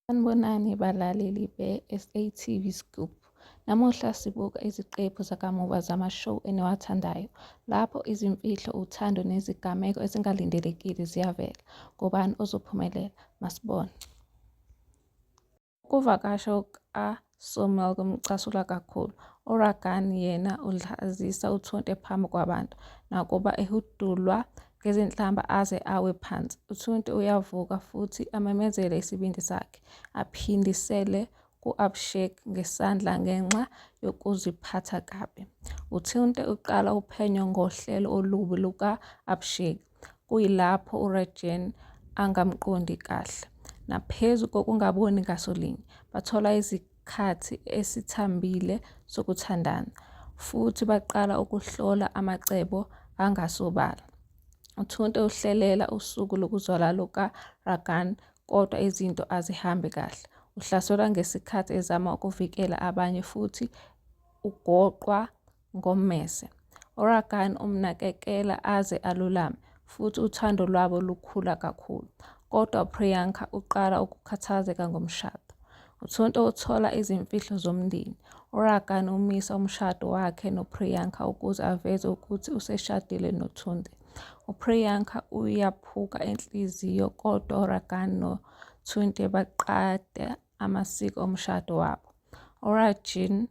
Sanibonani balaleli be-SATV Scoop. Namuhla sibuka iziqephu zakamuva zama-show eniwathandayo. Lapho izimfihlo, uthando nezigameko ezingalindelekile ziyavela. Ngubani ozophumelela? Masibone. Ukuvakasha kukaSomiel kumcasula kakhulu. URagan yena udlazisa uthuntu phambi kwabantu, nakuba ehudulwa ngezinhlamba aze awe phansi. Uthuntu uyavuka futhi amemezele isibindi sakhe, aphindisele ku-Abhishek ngesandla ngenxa yokuziphatha kabi. Uthuntu uqala uphenyo ngohlelo olubi luka-Abhishek, kuyilapho uRagan angamqondi kahle. Naphezu kokungaboni ngasolinye, bathola isikhathi esithambile sokuthandana, futhi baqala ukuhlola amacebo angasobala. Uthuntu uhlelela usuku lokuzalwa luka-Ragan, kodwa izinto azihambi kahle. Uhlaselwa ngesikhathi ezama ukuvikela abanye futhi ugoqwa ngommese. URagan umnakekela aze alulame, futhi uthando lwabo lukhula kakhulu. Kodwa uPriyanka uqala ukukhathazeka ngomshado. Uthuntu uthola izimfihlo zomndeni. URagan umisa umshado wakhe noPriyanka ukuze aveze ukuthi useshadile noThuntu. UPriyanka uyaphuka inhliziyo, kodwa uRagan noThuntu baqeda amasiko omshado wabo. URagan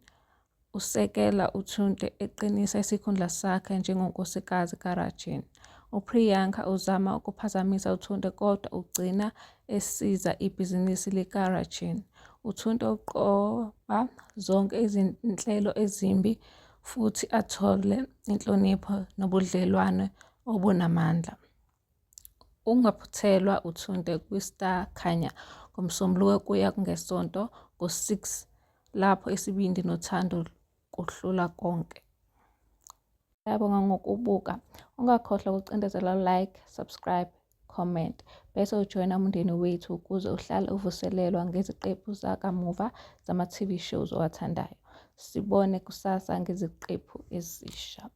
usekela uThuntu eqinisa isikhundla sakhe njengonkosikazi kaRagan. UPriyanka uzama ukuphazamisa uThuntu, kodwa ugcina esiza ibhizinisi likaRagan. UThuntu uqoba zonke izinhlelo ezimbi futhi athole inhlonipho nobudlelwano obunamandla. Ungaphuthelwa uThuntu kwi-Star Khanya ngoMsombuluko kuya ngeSonto ngo-6 lapho isibindi nothando kuhlula konke. Ngiyabonga ngokubuka. Ungakhohlwa ukucindezela like, subscribe, comment bese ujoyina umndeni wethu ukuze uhlale uvuselelwa ngeziqephu zakamuva zama-TV shows owathandayo. Sibone kusasa ngeziqephu ezisha.